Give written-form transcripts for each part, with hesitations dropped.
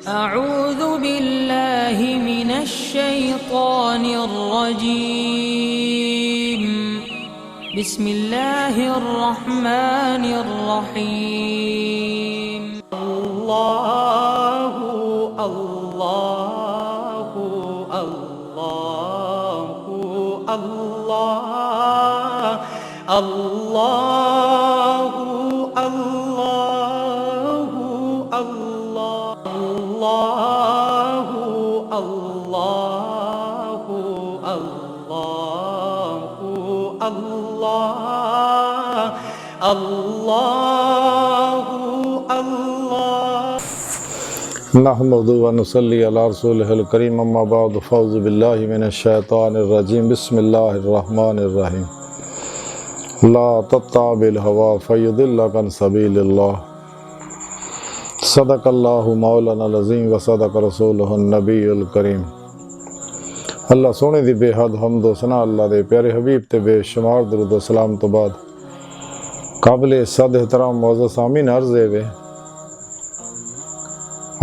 أعوذ بالله من الشيطان الرجيم بسم الله الرحمن الرحيم الله الله الله الله الله الله الله الله الله الله الله नहमदु व नुसल्ली अला रसूलिहिल करीम अम्मा बाद फ़ौज़ु बिल्लाहि मिनश्शैतानिर रजीम बिस्मिल्लाहिर रहमानिर रहीम ला तत्ताबिल हवा फयुदिल्लक अन सबीलिल्लाह सदक़ल्लाहु मौलाना अज़ीम व सदक़ रसूलुहुन नबीयुल करीम। अल्लाह सोने दी बेहद हम्द व सना अल्लाह दे प्यारे हबीब ते बेशुमार दरूद व सलाम तो बाद काबिल सद एहतराम मौज़ूद सामीन अर्ज़ वे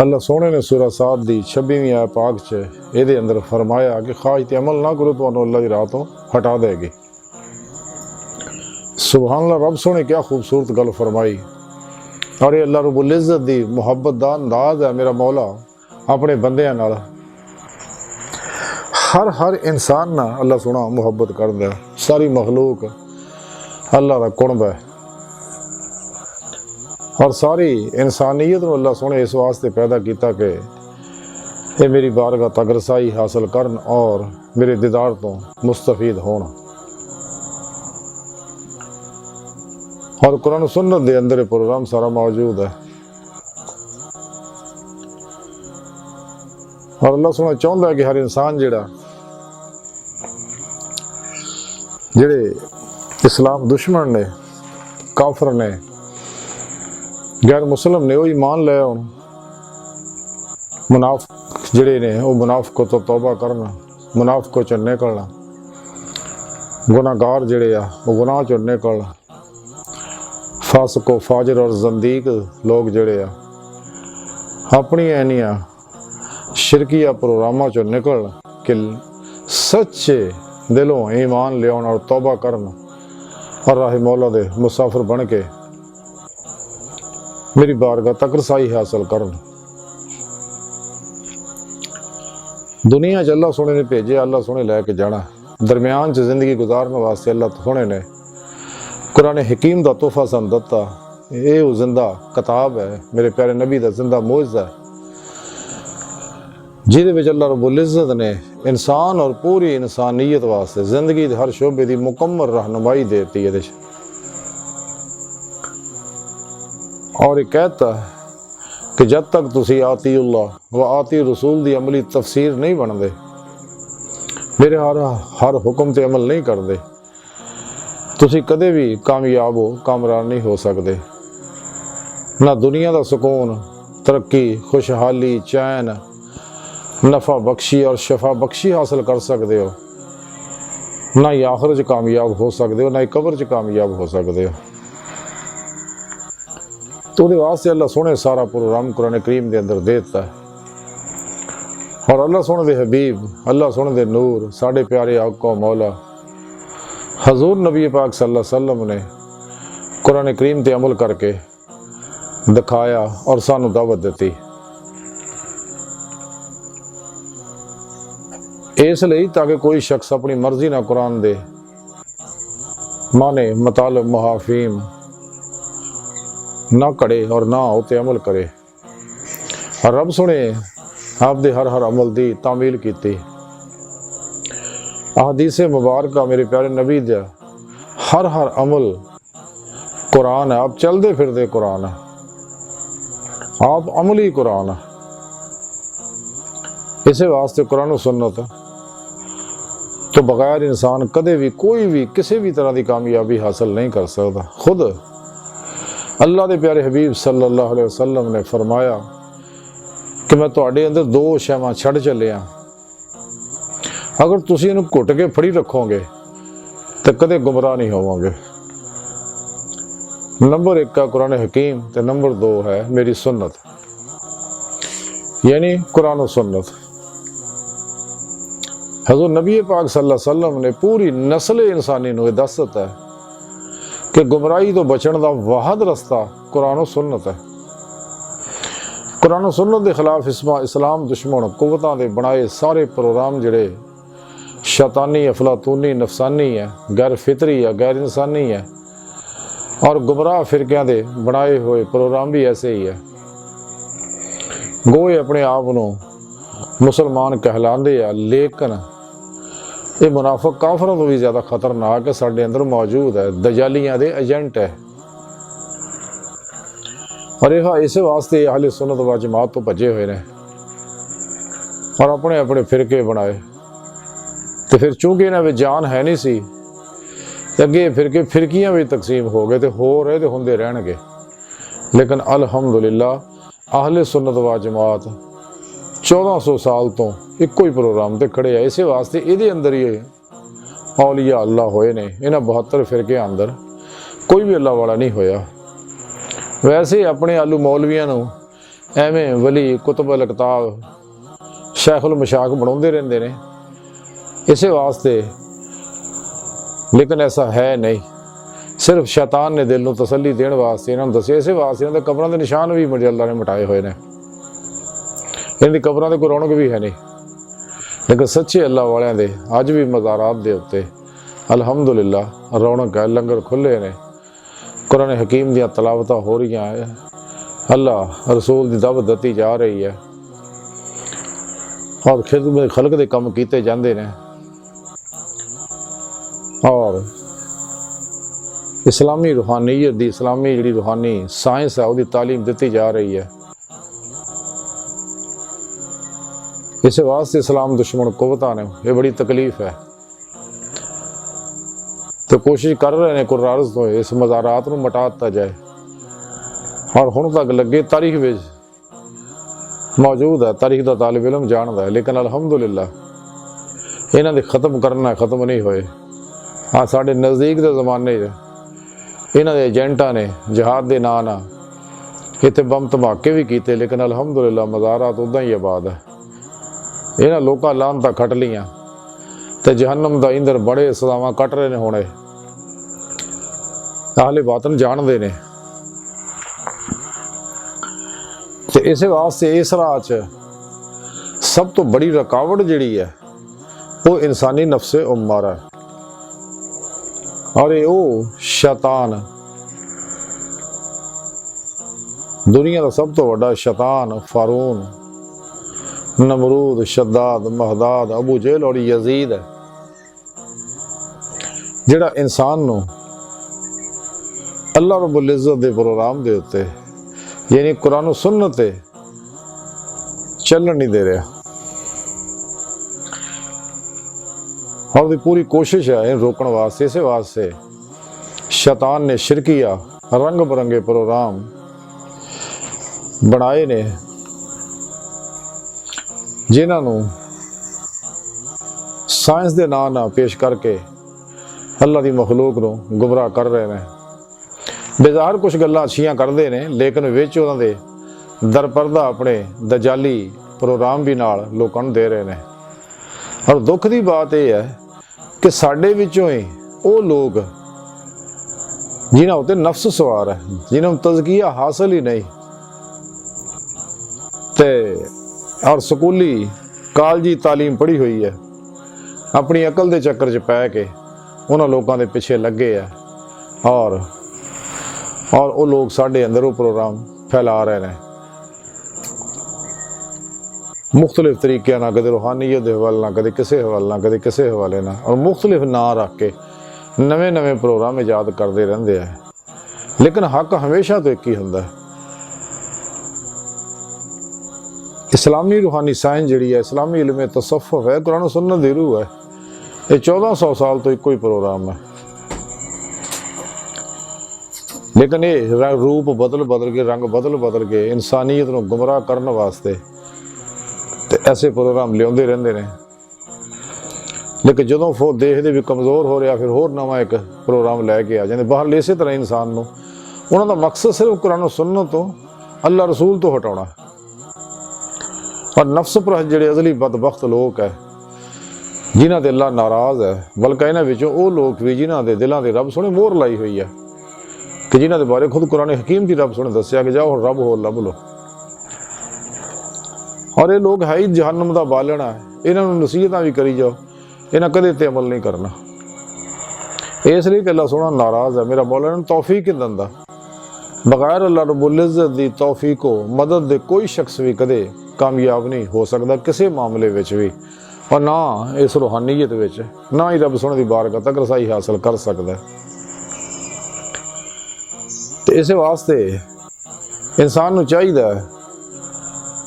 अल्लाह सोने ने सूरह साद दी 26वीं आयत पाक च ਇਹਦੇ अंदर फरमाया कि खाज ते अमल ना करो तो अल्लाह की राह तो हटा देगी। सुभान अल्लाह, रब सोने क्या खूबसूरत गल फरमाई। और ये अल्लाह रब्बुल इज़्ज़त दी मुहब्बत दा अंदाज है मेरा मौला अपने बंदियां नाल। हर इंसान ना अल्लाह सोना मुहब्बत करदा है। सारी मखलूक अल्लाह दा कुर्ब है और सारी इंसानियत को अल्लाह सोने इस वास्ते पैदा किया कि ये मेरी बारगाह तक रसाई हासिल करन और मेरे दीदार तो मुस्तफीद होन। और कुरान सुन्नत के अंदर प्रोग्राम सारा मौजूद है। और अल्लाह सोना चाहता है कि हर इंसान जेड़े इस्लाम दुश्मन ने, काफर ने, गैर मुसलम ने, वो ईमान ले आउण। मुनाफिक जिहड़े ने वो मुनाफिक तो तौबा करना, मुनाफिक चों निकलना, गुनाहगार जिहड़े आ वो गुनाह चों निकलना, फासिक फाजिर और जंदीक लोग जिहड़े आ अपनी ऐनियां शिरकिया प्रोग्रामां चों निकलना कि सच्चे दिलों ईमान ले आउण और तौबा करना और राह मौला दे मुसाफिर बन के मेरी बारगाह तक रसाई हासिल करन। दुनिया च अल्लाह सोने ने भेजे, अल्लाह सोने लैके जाना। दरम्यान च जिंदगी गुजारने वास्ते अल्लाह सोने ने कुरान हकीम का तोहफा सन दिता। ये वो जिंदा किताब है, मेरे प्यारे नबी का जिंदा मोइज़ा है, जिहदे विच अल्लाह रब्बुल इज़्ज़त ने इंसान और पूरी इंसानियत वास्ते जिंदगी के हर शोबे की मुकम्मल रहनुमाई देती है। और ये कहता है कि जब तक तुसी आतीउल्लाह व आती रसूल की अमली तफसीर नहीं बनते, मेरे हर हुक्म ते अमल नहीं करते, तुसी कदे भी कामयाब हो कामरान नहीं हो सकते। ना दुनिया का सुकून, तरक्की, खुशहाली, चैन, नफ़ा बख्शी और शफा बख्शी हासिल कर सकते हो, ना ही आखिर च कामयाब हो सकते हो, ना ही कब्र च कामयाब हो सकते हो। तो उहदे वास्ते अल्लाह सोने सारा प्रोग्राम कुरान करीम के अंदर दे दिता है। और अल्लाह सोने दे हबीब, अल्लाह सोने दे नूर, साढ़े प्यारे आका मौला हजूर नबी पाक सल्लल्लाहु अलैहि वसल्लम ने कुरान करीम ते अमल करके दिखाया और सानू दावत दी। इसलिए ताकि कोई शख्स अपनी मर्जी ना कुरान दे माने मतलब मुहाफिम ना करे और ना उते अमल करे। और रब सुने आपदे हर अमल दी तामील की। अहदीस मुबारक मेरे प्यारे नबी दा हर अमल कुरान है। आप चलते फिरते कुरान है, आप अमली कुरान है। इसे वास्ते कुरान सुन्नत तो बगैर इंसान कदे भी कोई भी किसी भी तरह की कामयाबी हासिल नहीं कर सकता। खुद अल्लाह के प्यारे हबीब सल्लल्लाहु अलैहि वसल्लम ने फरमाया कि मैं तुहाडे अंदर दो शैवां छड़ चलिया, अगर तुसीं इहनूं घुट के फड़ी रखोगे तो कदे गुमराह नहीं होवोगे। नंबर 1 है कुरान हकीम, तो नंबर 2 है मेरी सुन्नत। यानी कुरान और सुन्नत। हज़रत नबी पाक सल्लल्लाहु अलैहि वसल्लम ने पूरी नस्ल इंसानी नूं दस दिता है कि गुमराही तो बचण दा वाहद रस्ता कुरान और सुन्नत है। कुरान और सुन्नत के खिलाफ इस्लाम दुश्मन कुव्वतां दे बनाए सारे प्रोग्राम जिहड़े शैतानी, अफलातूनी, नफसानी है, गैर फितरी है, गैर इंसानी है, और गुमराह फिरकियां दे बनाए हुए प्रोग्राम भी ऐसे ही है। गोए अपने आप नूं मुसलमान कहलांदे आ, लेकिन ये मुनाफिक काफरां तो भी ज़्यादा खतरनाक है, साडे अंदर मौजूद है, दजालियां दे एजेंट है। और यह इस वास्ते अहले सुन्नत व जमात तो भजे हुए ने और अपने अपने फिरके बनाए। तो फिर चूंकि इन्हां विच जान है नहीं सी, अगे फिरके फिरकियां भी तकसीम हो गए, तो हो रहे तो होंदे रहणगे। लेकिन अल्हम्दुलिल्लाह अहले सुन्नत व जमात 1400 साल तो इको ही प्रोग्राम ते खड़े है। इस वास्ते इहदे अंदर ही औलिया अल्लाह होए ने। इन्हां 72 फिरके अंदर कोई भी अल्लाह वाला नहीं होया। वैसे अपने आलू मौलवियां नूं एवें वली कुतुब अलकताब शेखुल मशाक बनाउंदे रहिंदे ने इस वास्ते, लेकिन ऐसा है नहीं। सिर्फ शैतान ने दिल नूं तसल्ली देण वास्ते इन्हां नूं दस्सिया। इस वास्ते इन्हां दे कबरां दे निशान भी मुझे अल्लाह ने मिटाए हुए ने। इन्हां दी कबरां ते कोई रौनक भी है नहीं, लेकिन सच्चे अल्लाह वालियां दे अज भी मज़ारात दे उत्ते अल्हम्दुलिल्लाह रौनक है, लंगर खुले ने, कुरान हकीम दियां तलावतां हो रही है, अल्लाह रसूल दी दावत दती जा रही है और खिदमत खल्क दे काम कीते जांदे ने और इस्लामी रूहानीयत दी, इस्लामी जिहड़ी रूहानी साइंस है, उसकी तालीम दी जा रही है। इस वास्ते इस्लाम दुश्मन कुव्वतां ने ये बड़ी तकलीफ है, तो कोशिश कर रहे हैं कुरान तो इस मज़ारात नूं मिटा दिता जाए। और हुण तक लगे तारीख विच मौजूद है, तारीख का तालिब इलम जानदा है, लेकिन अल्हम्दुलिल्लाह इन्हां दे खत्म करना खत्म नहीं होए। हाँ, साडे नज़दीक के ज़माने इन्हां दे एजेंटां ने जिहाद के नां नाल इत्थे बम धमाके भी कीते, लेकिन अल्हम्दुलिल्लाह मज़ारात उदां ही आबाद है। इन्हां लोकां लानतां खट लियां ते जहन्नम दा इंदर बड़े सज़ावां कट रहे ने हुणे। अहले बातन जानदे ने। ते इस वास्ते इस राह च सब तो बड़ी रुकावट जिहड़ी है वो इंसानी नफ्से उम्मारा है, और ये वो शैतान दुनिया का सब तो बड़ा शैतान फारून, नमरूद, शद्दाद, महदाद, अबू जहल और यजीद है, जिहड़ा इंसान नूं अल्लाह रब्बुल इज़्ज़त दे प्रोग्राम दे उत्ते यानी कुरान और सुन्नत ते चलन नहीं दे रहा। और दी पूरी कोशिश है इन रोकण वास्ते। इस वास्ते शैतान ने शिरकिया रंग बिरंगे प्रोग्राम बनाए ने, जिन्हां नूं साइंस दे नां नाल पेश करके अल्लाह दी मखलूक नूं गुमराह कर रहे हैं। बेज़ाहिर कुछ गल्लां अच्छियां करते हैं, लेकिन विच उन्हां दे दरपर्दा अपने दजाली प्रोग्राम भी नाल लोकां नूं दे रहे हैं। और दुख की बात यह है कि साडे विचों ही वो लोग जिन्हां उत्ते नफ्स सवार है, जिन्हां तज़किया हासिल ही नहीं ते और स्कूली कालजी तालीम पढ़ी हुई है, अपनी अकल के चक्कर च पै के उन्हां लोगों के पिछे लगे है और वो लोग साढ़े अंदर वो प्रोग्राम फैला रहे हैं मुख्तलिफ तरीके ना, कदे रूहानीयत के हवाले ना, कदे किसी हवाले ना, कदे किसी हवाले ना, और मुख्तलिफ ना रख के नवे नवे प्रोग्राम ईजाद करते रहते हैं। लेकिन हक हमेशा तो एक ही होंदा है। इस्लामी रूहानी साइंस जिहड़ी है, इस्लामी इल्म तसव्वुफ है, कुरान सुन्नत दी रूह है। ये 1400 साल तो एको ही प्रोग्राम है, लेकिन ये रूप बदल बदल के, रंग बदल बदल के इंसानियत को गुमराह करने वास्ते ते ऐसे प्रोग्राम लियाउंदे रहंदे ने। लेकिन जदों फो देखते भी कमज़ोर हो रहा, फिर होर नवा एक प्रोग्राम लैके आ जाते बाहर। इस तरह इंसान नूं उन्हां दा मकसद सिर्फ कुरान सुन्नत तो अल्लाह रसूल तो हटाउणा। और नफ्स परस्त ਜਿਹੜੇ ਅਜ਼ਲੀ ਬਦਬਖਤ ਲੋਕ ਹੈ ਜਿਨ੍ਹਾਂ ਤੇ ਅੱਲਾ ਨਾਰਾਜ਼ ਹੈ, ਬਲਕਿ ਇਹਨਾਂ ਵਿੱਚੋਂ ਉਹ ਲੋਕ ਵੀ ਜਿਨ੍ਹਾਂ ਦੇ ਦਿਲਾਂ ਤੇ ਰੱਬ ਸੋਹਣੇ ਮੋਹਰ ਲਾਈ ਹੋਈ ਹੈ ਕਿ ਜਿਨ੍ਹਾਂ ਦੇ ਬਾਰੇ ਖੁਦ ਕੁਰਾਨ ਹਕੀਮ ਦੀ ਰੱਬ ਸੋਹਣੇ ਦੱਸਿਆ ਕਿ ਜਾਓ ਰੱਬ ਹੋਰ ਲੱਭ ਲਓ। ਔਰ ਇਹ ਲੋਕ ਹੈ ਹੀ ਜਹੰਨਮ ਦਾ ਬਾਲਣਾ ਹੈ, ਇਹਨਾਂ ਨੂੰ ਨਸੀਹਤਾਂ ਵੀ ਕਰੀ ਜਾਓ, ਇਹਨਾਂ ਕਦੇ ਤੇ ਅਮਲ ਨਹੀਂ ਕਰਨਾ। ਇਸ ਲਈ ਕਿ ਅੱਲਾ ਸੋਹਣਾ ਨਾਰਾਜ਼ ਹੈ। ਮੇਰਾ ਮੌਲਾ ਨੂੰ ਤੌਫੀਕ ਨਹੀਂ ਦਿੰਦਾ। बगैर अल्लाह रब्बुल इज़्ज़त दी तौफीको मदद दे कोई शख्स भी कदे कामयाब नहीं हो सकता किसी मामले विच भी, और ना इस रूहानीयत विच, ना ही रब सोहणे दी बारगाह तक रसाई हासिल कर सकता है। तो इस वास्ते इंसान नूं चाहीदा है,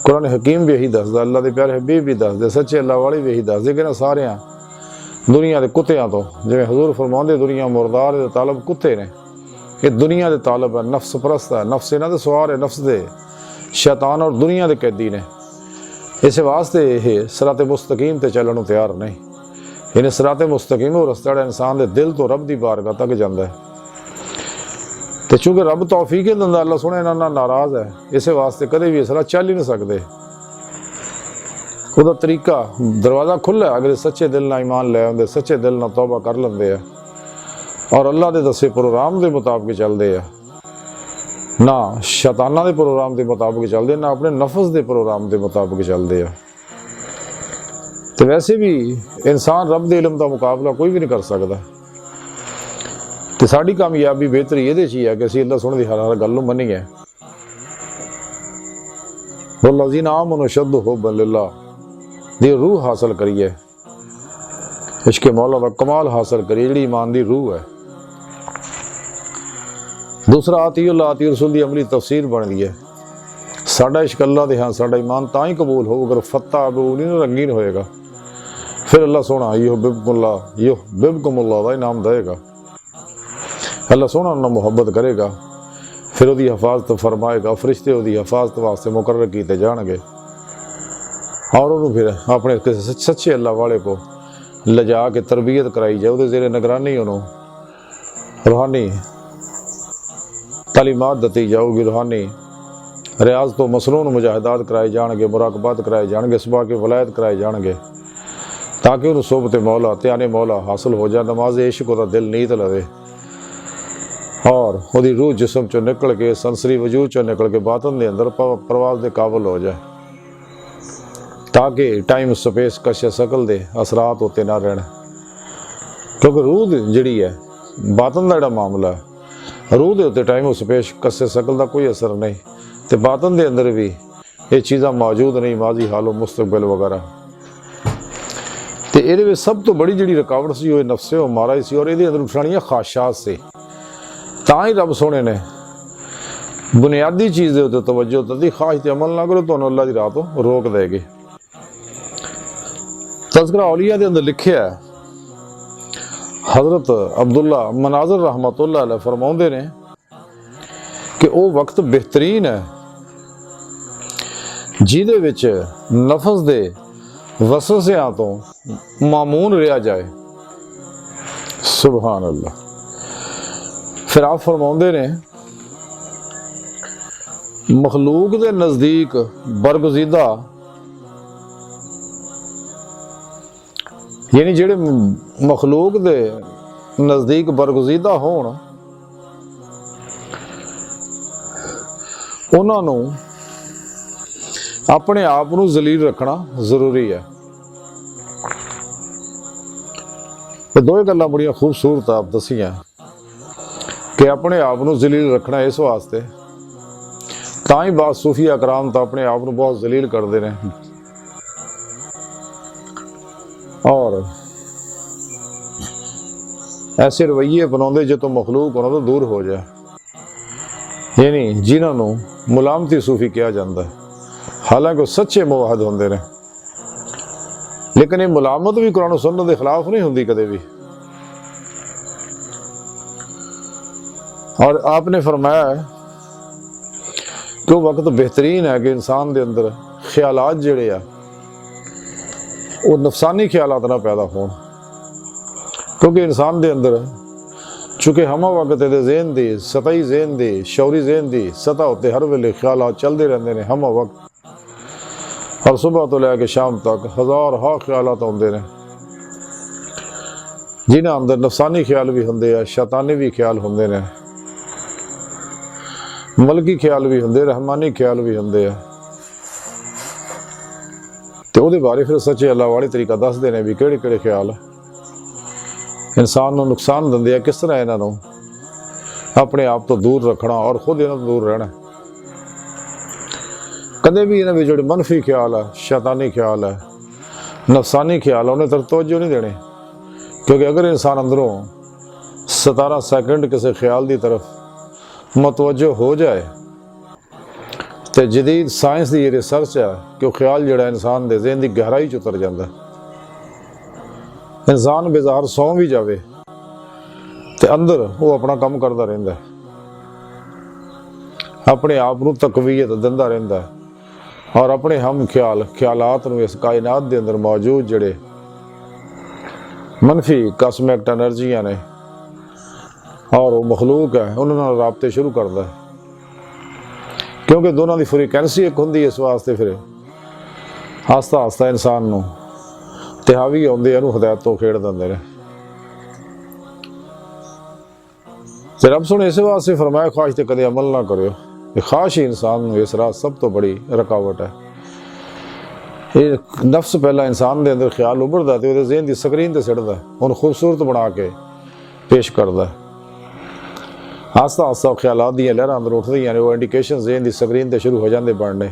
कुरान हकीम भी यही दसदा, अल्लाह दे प्यारे हबीब भी दसदे, सच्चे अल्लाह वाले भी यही दसदे कि इन्हां सारियां दुनिया दे कुत्तियां तो, जिवें हजूर फरमाउंदे दुनिया मुर्दार दे तालब कुत्ते ने, ये दुनिया दे तालब है, नफ्स परस्त है, नफ्स इन्हां दे सवार है, नफ्स दे शैतान और दुनिया दे कैदी ने। इस वास्ते ये सिराते मुस्तकीम ते चलण नूं तैयार नहीं। इन्हें सिराते मुस्तकीम वो रस्ता जिहड़ा इंसान दे दिल तो रब दी बारगाह तक जांदा है। ते चूंकि रब तौफीक ही दिंदा, अल्लाह सोहणे इन्हां नाल नाराज़ है, इस वास्ते कदे भी इस राह चल ही नहीं सकदे। ਉਹਦਾ तरीका दरवाज़ा खुला है, अगर सच्चे दिल नाल ईमान लै आउंदे, सच्चे दिल नाल तौबा कर लैंदे आ और अल्लाह के दसे प्रोग्राम के मुताबिक चलते हैं, ना शैताना के प्रोग्राम के मुताबिक चलते, ना अपने नफस के प्रोग्राम के मुताबिक चलते हैं। तो वैसे भी इंसान रब दे इल्म का मुकाबला कोई भी नहीं कर सकता। तो साड़ी कामयाबी बेहतरी ये ही है कि असीं अल्लाह सुन दी हर हर गल नूं मन्नीए। वल्लज़ीना आमनू अशद्दु हुब्बन लिल्लाह दी रूह हासिल करिए, इश्क़ मौला का कमाल हासिल करिए, जिहड़ी ईमान दी रूह है। दूसरा आतीउल्लाह आती रसूल की अमली तफसीर बनती है। साडा इश्क अल्लाह दे हाँ साडा ईमान तां ही कबूल हो अगर फत्ता अबूल नहीं रंगीन होएगा, फिर अल्लाह सोहना युहिब्बुकुमुल्लाह दा इनाम देगा। अल्लाह सोहना उन्हां मुहब्बत करेगा, फिर उसदी हिफाजत फरमाएगा, फरिश्ते उसदी हिफाजत वास्ते मुकर्रर कीते जाणगे और उन्होंने फिर अपने किसी सच्चे अल्लाह वाले को लजा के तरबियत कराई जाए, उसदे ज़ेरे निगरानी उन्होंने रूहानी तालीमात दी जाऊगी, रूहानी रियाज तो मसनून मुजाहिदात कराए जाएंगे, मुराकबात कराए जाएंगे, इसबा के वलायत कराए जाएंगे, ताकि उन्हें सोबत मौला त्याने मौला हासिल हो जाए। नमाज इश्क का दिल नीत लवे और वही रूह जिसम चो निकल के संसरी वजूद चो निकल के बातन के अंदर परवाज के काबल हो जाए, ताकि टाइम स्पेस कश शकल दे असरात होते ना रहन। क्योंकि रूह जिहड़ी है बातन का जिहड़ा मामला है, रूह के उत्ते टाइम स्पेस कसे शकल का कोई असर नहीं, तो बातन के अंदर भी ये चीज़ां मौजूद नहीं, माजी हालो मुस्तकबिल वगैरह। तो ये सब तो बड़ी जी रुकावट सी वो नफ्से वो मारा सी और ये अंदर उठानियाँ खाशात से, तां ही रब सोने ने बुनियादी चीज़ के उत्ते तवज्जो दी, खाश ते अमल ना करो तो अल्लाह की राह तो रोक देगी। तज़किरा औलिया के अंदर लिखे है, हज़रत अब्दुल्ला मनाज़र रहमतुल्लाह अलैह फरमाउंदे ने कि वो वक्त बेहतरीन है जिहदे विच नफस दे वसवसियां तो मामून रहा जाए। सुभान अल्लाह। फिर आप फरमाउंदे ने मखलूक दे नज़दीक बरगुज़ीदा यानी जेड़े मखलूक दे नज़दीक बरगुज़ीदा होण उन्हां नूं अपने आप नूं जलील रखना जरूरी है। दो गल्लां बड़ियां खूबसूरत आप दसियां कि अपने आप नूं जलील रखना इस वास्ते, तां ही बाद सूफिया कराम तो अपने आप नूं बहुत जलील करते हैं और ऐसे रवैये अपनाते जो तो मखलूक उन्होंने तो दूर हो जाए, यानी जिन्होंने मुलामती सूफी कहा जाता है, हालांकि सच्चे मुवाहिद होंदे ने, लेकिन ये मुलामत भी कुरान और सुन्नत के खिलाफ नहीं होंदी कदे भी। और आपने फरमाया है कि वो वक्त बेहतरीन है कि इंसान के अंदर ख्यालात जिहड़े आ वो नफसानी ख्यालात ना पैदा हो, क्योंकि इंसान के अंदर चूँकि हमा वक्त ज़हन की सतही ज़हन की शौरी ज़हन की सतह उत्ते हर वेले ख्यालात चलते रहते हैं हमा वक्त, और सुबह तो लैके शाम तक हज़ार हा ख्यालात आउंदे ने, जिन्हां अंदर नफसानी ख्याल भी होंदे आ, शैतानी भी ख्याल होंदे ने, मलकी ख्याल भी होंदे, रहमानी ख्याल भी होंदे आ। ते उहदे बारे फिर सच्चे अल्लाह वाले तरीका दसदे ने भी किहड़े किहड़े ख्याल इंसान नूं नुकसान दिंदे आ, किस तरह इन्हां नूं अपने आप तो दूर रखना और खुद इन्हां तो दूर रहना। कदे भी इन्हां विच जिहड़े मनफी ख्याल है, शैतानी ख्याल है, नफसानी ख्याल है, उन्हें तरफ तवज्जो नहीं देने, क्योंकि अगर इंसान अंदरों 17 सेकंड किसी ख्याल की तरफ मतवज्जो हो जाए तो जदीद साइंस की रिसर्च है कि वह ख्याल जोड़ा इंसान के ज़हन की गहराई च उतर जाता है। इंसान बेजार सौ भी जाए तो अंदर वो अपना काम करता रहिंदा है, अपने आप को तकवीयत दिंदा रहिंदा है और अपने हम ख्यालात नूं इस कायनात के अंदर मौजूद जड़े मनफी कास्मिक एनर्जियां ने और वो मखलूक है उन्होंने राबते शुरू करता है, क्योंकि दोनों की फ्रीकैंसी एक होंगी। इस वास्ते फिर आस्ता आस्ता इंसान नूं ते हावी आउंदे इहनूं हदायत तो खेड़ दिंदे ने। ते रब सुने इस वास्ते फरमाया ख्वाहिश ते कदे अमल ना करियो, ख्वाहिश ही इंसान नूं इस राह सब तो बड़ी रुकावट है। ये नफ्स पहला इंसान के अंदर ख्याल उभरदा ते उहदे ज़हन की स्क्रीन ते सिटदा, उन्हें खूबसूरत बना के पेश करदा। आस्ता आस्ता ख्यालात दी लहरां अंदर उठदियां ने, वो इंडिकेशन ज़हन की स्क्रीन ते शुरू हो जाते बनने,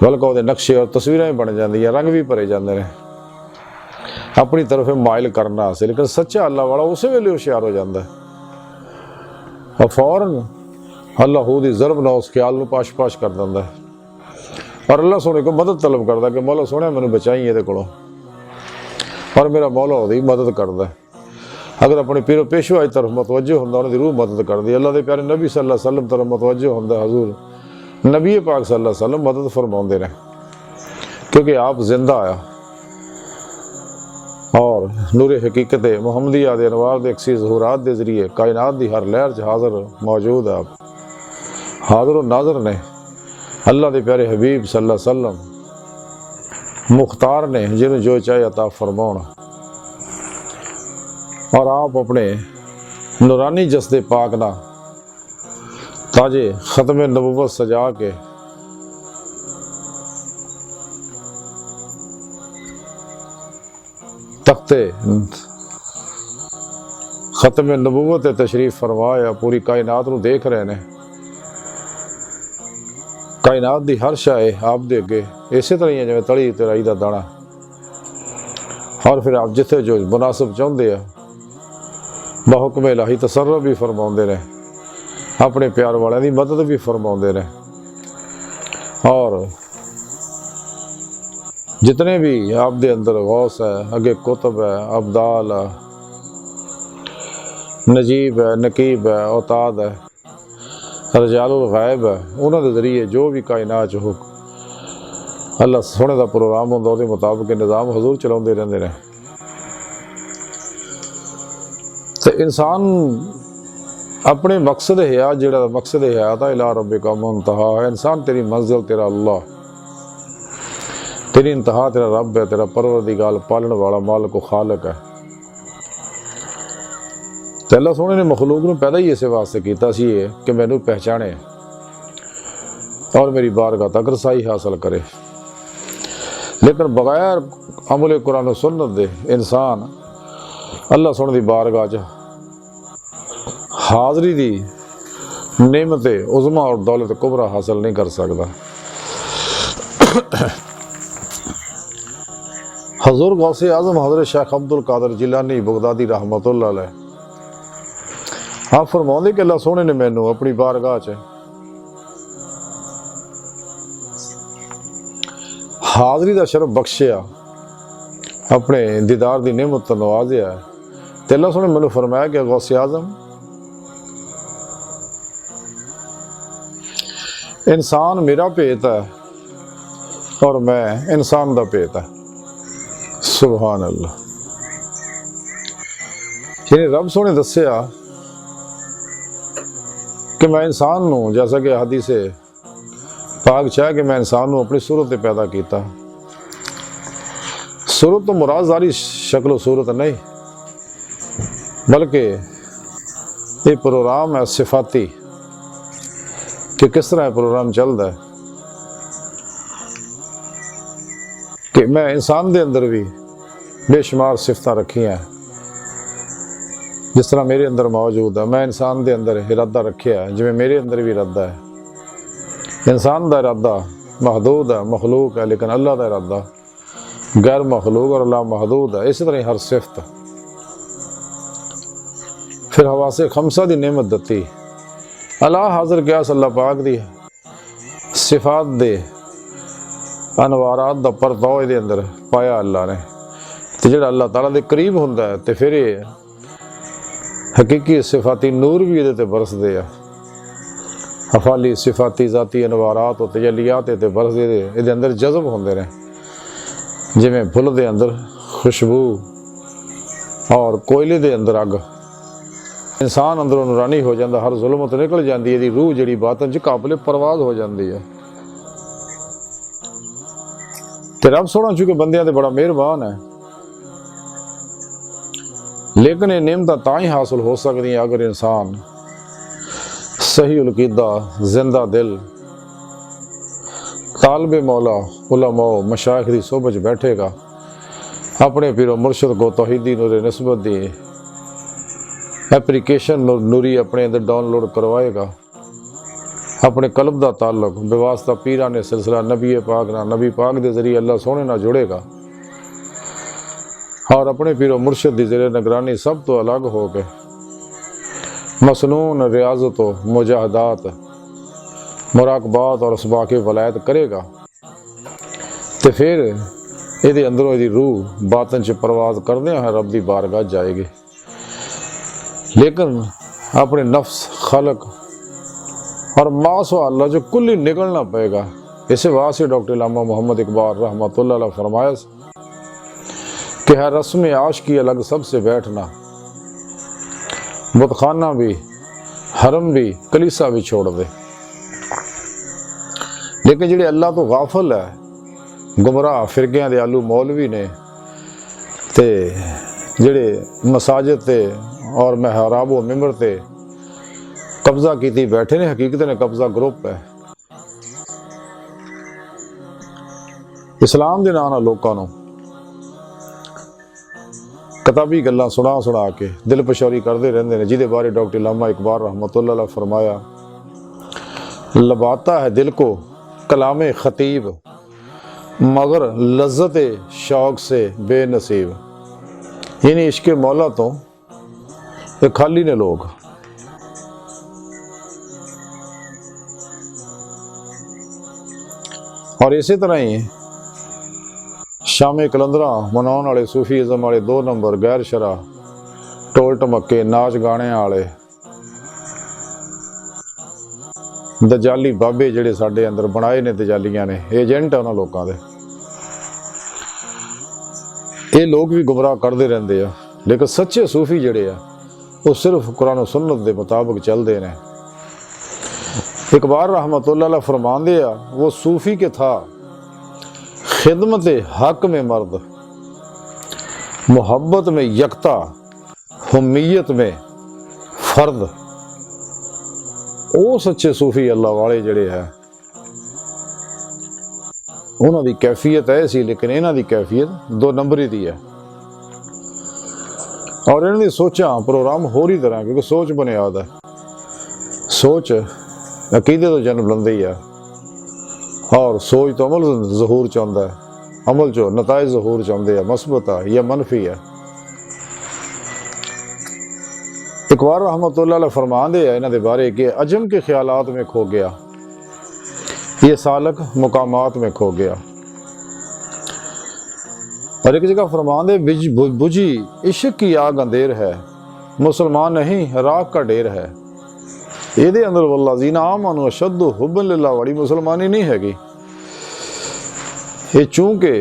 बल्कि वो नक्शे और तस्वीरें बन जांदियां, रंग भी भरे जाते हैं अपनी तरफ माइल करना से। लेकिन सच्चा अल्लाह वाला उस वेले होशियार हो जाता है और फौरन अल्लाह दी ज़रब ना उस ख्याल नूं पाश पाश कर दिंदा है और अल्लाह सोने को मदद तलब करता कि मौला सोने मैनूं बचाई ये कोलों, और मेरा मौला उहदी मदद करता है। अगर अपने पीरो पेशवा की तरफ मतवज्जो होंदा उन्हां दी रूह मदद करदी। अल्लाह के प्यारे नबी सल्लल्लाहु अलैहि वसल्लम तरफ मतवज्जो होंदा हजूर नबी पाक सल्लल्लाहु अलैहि वसल्लम मदद फरमाउंदे ने, क्योंकि आप जिंदा आया और नूर हकीकत मुहम्मदिया दे अनवार दे अक्सी ज़हूरात के जरिए कायनात की हर लहर च हाज़र मौजूद है। आप हाज़र और नाज़र ने अल्लाह के प्यारे हबीब सल्लल्लाहु अलैहि वसल्लम मुख्तार ने जिन्होंने जो चाहे अता फरमाउण, और आप अपने नूरानी जस्दे पाक ना ताजे ख़त्म नबुव्वत सजा के तख्ते ख़त्म नबुव्वत तशरीफ फरमाया पूरी कायनात नूं देख रहे हैं। कायनात की हर शाय आप दे अगे इस तरह ही जिवें तली ते राई दा दाना, और फिर आप जिथे जो मुनासिब चाहुंदे आ बहुकम इलाही तसर्रुफ भी फरमाउंदे ने, अपने प्यार वालों की मदद भी फरमाउंदे ने, और जितने भी आप दे अंदर गौस है, अगे कुतुब है, अब्दाल है, नजीब है, नकीब है, औताद है, रजालुल गायब है, उन्होंने जरिए जो भी कायनात हो अल्लाह सोने का प्रोग्राम होंदा उहदे मुताबिक निज़ाम हजूर चलाउंदे रहिंदे ने। तो इंसान अपने मकसद हयात जिहड़ा मकसद हयात है इला रब्बिका मुंतहा, इंसान तेरी मंजिल तेरा अल्लाह, तेरी इंतहा तेरा रब है, तेरा परवरदिगार पालन वाला मालिक व खालिक है। तो अल्लाह सोने ने मखलूक नूं पैदा ही इस वास्ते कीता सी कि मैनू पहचाने और मेरी बारगाह तक रसाई हासिल करे। लेकिन बगैर अमल कुरान सुन्नत दे इंसान अल्लाह सोने की बारगाह च हाज़री दी नेमत उज़मा और दौलत कुबरा हासिल नहीं कर सकता। हज़ूर गौसे आज़म हज़रत शेख अब्दुल कादिर जिलानी बगदादी रहमतुल्लाह अलैह आप फरमाउंदे कि अल्लाह सोने ने मैनू अपनी बारगाह च हाज़री का शरफ बख्शिया, अपने दीदार की नेमत तो नवाजिया। तो अल्लाह सोने मैनू फरमाया कि गौसे आज़म इंसान मेरा भेत है और मैं इंसान का भेत है। सुभान अल्लाह। यानी रब सोने दस्या कि मैं इंसान नूं जैसा कि हदीस पाक चाह कि मैं इंसान को अपनी सूरत ते पैदा किया। सूरत तो मुराद ज़ाहिरी शक्ल सूरत नहीं, बल्कि ये प्रोग्राम है सिफाती कि किस तरह प्रोग्राम चलता है कि मैं इंसान के अंदर भी बेशुमार सिफत रखी हैं। जिस तरह मेरे अंदर मौजूद है, मैं इंसान के अंदर इरादा रखिया है, जिवें मेरे अंदर भी इरादा है। इंसान का इरादा महदूद है, मखलूक है, लेकिन अल्लाह का इरादा गैर मखलूक और अल्लाह महदूद है। इसी तरह हर सिफत फिर हवासे खमसा की नेमत दती अल्लाह हाजिर क्या अल्लाह पाक दी सिफात दे अनवारात दा परताव इहदे अंदर पाया अल्लाह ने। तो जिहड़ा अल्लाह ताला दे करीब हुंदा है तो फिर ये हकीकी सिफाती नूर भी इहदे ते बरसदे आ। अफाली सिफाती ज़ाती अनवारात और तजलियात ते बरसदे इहदे अंदर जज़ब हुंदे ने, जिवें फुल दे अंदर खुशबू और कोयले दे अंदर अग। इंसान अंदरों नूरानी हो जाता, हर जुल्मत निकल जाती है, रूह जी बातन च काबले परवाज हो जाती है। तो रब सोना चूंकि बंदियां ते बड़ा मेहरबान है, लेकिन ये नेमत तां ही हासिल हो सकती है अगर इंसान सही उलकीदा जिंदा दिल तालबे मौला उलमा मशाइख दी सोबत बैठेगा, अपने पीरो मुर्शद को तौहीदी नूर निस्बत दी एप्लीकेशन नूरी अपने अंदर डाउनलोड करवाएगा, अपने कल्ब का ताल्लुक बेवास्ता पीरा ने सिलसिला नबी पाक ना नबी पाक के जरिए अल्लाह सोने ना जुड़ेगा और अपने पीरो मुर्शद की ज़ेरे निगरानी सब तो अलग हो के मसनून रियाजत मुजाहदात मुराकबात और असबाक वलायत करेगा। तो फिर ये अंदरों यदी रूह बातन च परवाज करदे हैं रब की बारगाह जाएगी। लेकिन अपने नफ्स खलक और मास व अल्लाह जो कुल ही निकलना पड़ेगा। इसे वास्ते डॉक्टर इलामा मोहम्मद इकबाल रहमतुल्लाह अलैह फरमाया कि हर रस्म आश की अलग सबसे बैठना, बुतखाना भी हरम भी कलीसा भी छोड़ दे। लेकिन जिहड़े अल्लाह तो गाफिल है, गुमराह फिरकियां दे आलू मौलवी ने ते जिहड़े मसाजिद ते और महराब व मिंबर ते कब्जा की बैठे ने, हकीकत ने कब्जा ग्रुप है। इस्लाम के नाम लोगों को किताबी गल्लां सुना सुना के दिल पशौरी करते रहते हैं, जिहदे बारे डॉक्टर इलामा इकबाल रहमतुल्लाह अलैह फरमाया, लबाता है दिल को कलामे खतीब मगर लज्जत शौक से बेनसीब। यानी इश्क मौला तो ये खाली ने लोग। और इसी तरह ही शामे कलंदरा मनाने वाले सूफीज़म वाले 2 नंबर गैर शरा टोल टमके नाच गाने वाले दजाली बाबे जिहड़े साडे अंदर बनाए ने, दजालियां ने एजेंट है उन्होंने लोगों के। ये लोग भी गुमराह करते रहते हैं, लेकिन सच्चे सूफी जिहड़े आ वो सिर्फ कुरान सुन्नत के मुताबिक चलते हैं। इकबाल रहमतुल्लाह अलैह फरमाते हैं, वो सूफी के था खिदमत हक में मर्द, मोहब्बत में यकता, हुम्मियत में फर्द। वो सच्चे सूफी अल्लाह वाले जिहड़े है उन्हों की कैफियत है सी, लेकिन इन्हों की कैफियत 2 नंबरी दी है। और इन्हों की सोचा प्रोग्राम होर ही तरह, क्योंकि सोच बुनियाद है, सोच अकीदे तो जन्म लंदी है और सोच तो अमल ज़हूर चाहता है, अमल चो नताइज ज़हूर चाहते हैं, मस्बत है या मनफी है। इकबाल रहमतुल्लाह अलैह फरमाते हैं इन्हों के बारे कि अजम के ख्यालात में खो गया, ये सालक मुकामात में खो गया। और एक जगह फरमाते बुझी इश्क की आग अंधेर है, मुसलमान नहीं राख का ढेर है। ये अंदर वल्लाज़ीना आमनु अशद्दु हुब्बन लिल्लाह वाली मुसलमानी नहीं हैगी। ये चूंकि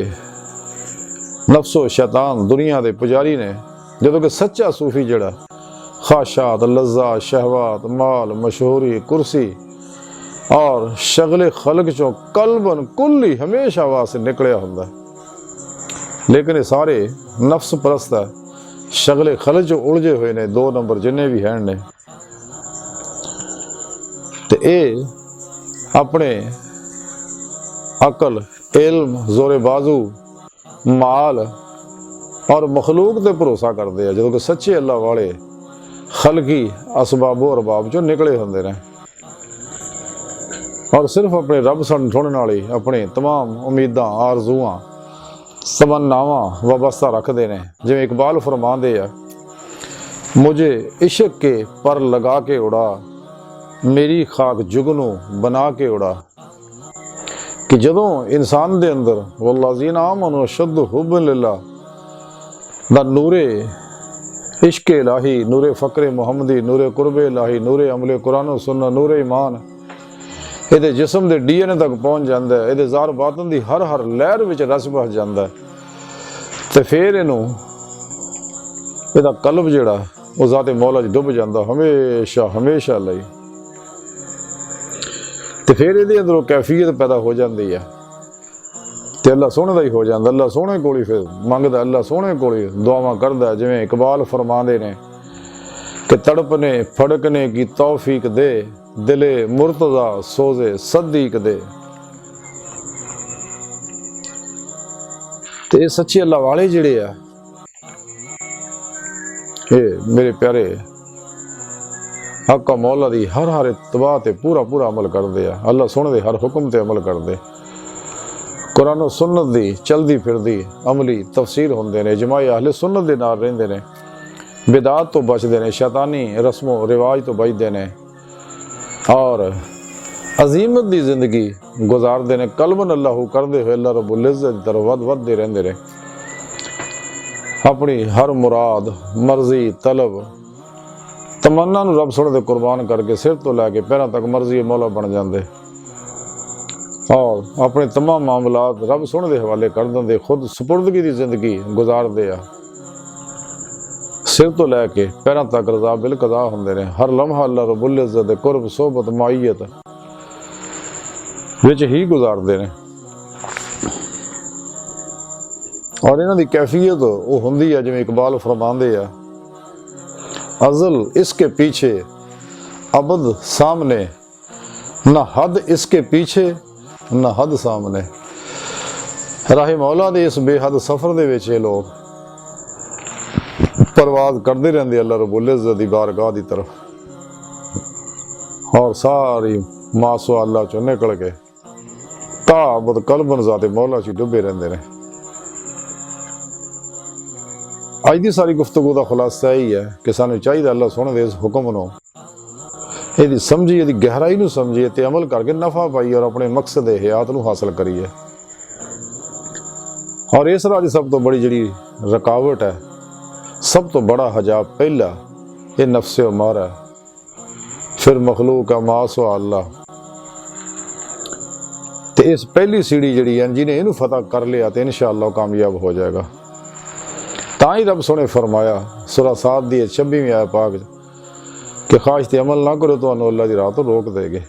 नफ्सो शैतान दुनिया के पुजारी ने, जो कि सच्चा सूफी जड़ा ख्वाहिशात लज्जा शहवात माल मशहूरी कुर्सी और शगले खलक चों कल्बन कुल्ली हमेशा वास्ते निकलिया हुंदा है। लेकिन ये सारे नफ्स परस्त है, शगले खलक चों उलझे हुए ने, 2 नंबर जिन्ने भी हैं ने, ते ए अपने अकल, इल्म, जोरे बाजू, माल और मखलूक ते भरोसा करते हैं, जो कि सच्चे अल्लाह वाले खलकी असबाबो अरबाब चो निकले होंदे ने और सिर्फ अपने रब सन सुनने वाले अपने तमाम उम्मीदां, आरजूआं, तमन्नावां वाबस्ता रखते हैं। जिवें इकबाल फरमांदे आ, मुझे इश्क के पर लगा के उड़ा, मेरी खाक जुगनू बना के उड़ा। कि जदों इंसान दे अंदर वल्लाज़ीना आमनू अशद्दु हुब्बन लिल्लाह दा नूरे इश्क इलाही, नूरे फ़क्र मुहम्मदी, नूरे कुर्बे इलाही, नूरे अमले कुरान सुन्नत, नूरे ईमान ਇਹਦੇ जिस्म ਦੇ DNA तक पहुँच जाता है, ਇਹਦੇ ਜ਼ਾਰ ਬਾਤਨ ਦੀ हर लहर ਵਿੱਚ रस बस ਜਾਂਦਾ है, ਤੇ ਫਿਰ ਇਹਨੂੰ ਇਹਦਾ ਕਲਬ ਜਿਹੜਾ ਉਹ ਜ਼ਾਤੇ ਮੌਲਾ 'ਚ ਡੁੱਬ ਜਾਂਦਾ ਹਮੇਸ਼ਾ ਲਈ। ਤੇ ਫਿਰ ਇਹਦੇ ਅੰਦਰੋਂ कैफियत पैदा हो जाती है ਤੇ अल्लाह सोहने ਦਾ ही हो जाता, अल्लाह सोहने कोल ही फिर मंगदा, अल्लाह सोहने कोल ही दुआवां करदा। जिवें इकबाल फरमांदे ने कि तड़पने फड़कने की तौफीक दे, दिले मुर्तज़ा सोजे सद्दीक दे। ते ये सच्चे अल्लाह वाले जिहड़े आ, ये मेरे प्यारे आका मौला दी हर इत्तबा ते पूरा अमल करदे आ, अल्लाह सोहने दे हर हुक्म ते अमल करदे, कुरान और सुन्नत दी चलदी फिरदी अमली तफसीर होंदे ने, जमाए अहले सुन्नत दे नाल रहिंदे ने, बिदात तो बचदे ने, शैतानी रस्मो रिवाज तो बचदे ने और अजीमत दी जिंदगी गुजारदे ने। कल्बन अल्लाह करदे हुए अल्लाह रब्बुल इज्जत दी तरफ वधदे रहिंदे ने, अपनी हर मुराद, मर्जी, तलब, तमन्ना नूं रब सोहणे दे कुर्बान करके सिर तो लैके पैरां तक मर्जी मौला बन जांदे और अपने तमाम मामलात रब सोहणे दे हवाले कर दिंदे, खुद सुपुर्दगी दी जिंदगी गुजारदे आ, सिर तो लैके पैरां तक रज़ा बिल कज़ा हुंदे ने। हर लम्हा अल्लाह रब्बुल इज्जत दे कुर्ब, सोहबत, माइयत विच ही गुजारदे ने और इन्हां दी कैफियत वो हुंदी है जिवें इकबाल फरमांदे आ, अज़ल इसके पीछे अबद सामने, न हद इसके पीछे न हद सामने। राहे मौला दे इस बेहद सफर दे विच ये लोग परवाज करते रहंदे अल्लाह रब्बुल इज्जत दी बारगाह दी तरफ और सारी मासो अल्लाह चो निकल के ताबत कल्बन ज़ाते मौला च डुबे रहंदे ने। अज दी सारी गुफ्तगू दा खुलासा यही है कि सानू चाहिए अल्लाह सोहणे दे इस हुक्म नूं ਇਹਦੀ समझी, ਇਹਦੀ गहराई नूं समझिए ते अमल करके नफा पाइए और अपने मकसद हयात नूं हासिल करिए। और इस राह दी सब तो बड़ी जिहड़ी रुकावट है, सब तो बड़ा हजाब पहला ये नफ्से उमारा है, फिर मखलूक है मासो अल्लाह। ते इस पहली सीढ़ी जिहड़ी है जिन्हें इहनूं फतह कर लिया तो इंशाअल्लाह कामयाब हो जाएगा। तां ही रब सोहणे फरमाया सूरा 7 दी 26वीं आयत पाक कि ख्वाहिश ते अमल ना करो तो अल्लाह दी राह तो रोक देगे।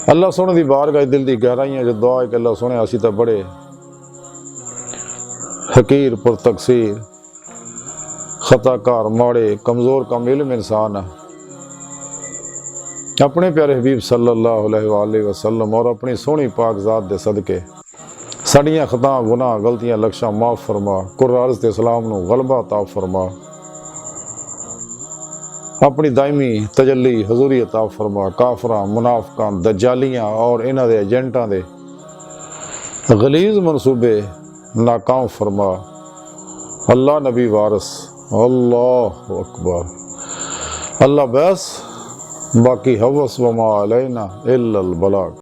अल्लाह सोहणे दी बारगाह दिल दी गहराइयां जो दुआ है कि अल्लाह सोहणे असीं तां बड़े हकीर पुरतकसीर खताकार माड़े कमज़ोर कम इल्म इंसान है, अपने प्यारे हबीब सल्लल्लाहु अलैहि वसल्लम और अपनी सोहनी पाक ज़ात दे सदके साड़ियां खता गुनाह गलतियां लक्शां माफ़ फरमा, कुर्र अर्ज़ ते इस्लाम नूं गलबा अता फरमा, अपनी दायमी तजल्ली हजूरी अता फरमा, काफरां मुनाफिकां दज्जालियां और इन्हां दे एजेंटां दे गलीज़ मनसूबे नाकाम फरमा। अल्लाह नबी वारस, अल्लाह अकबर, अल्लाह बस, बाकी हवस व मा अलैना इल्लल बलाग।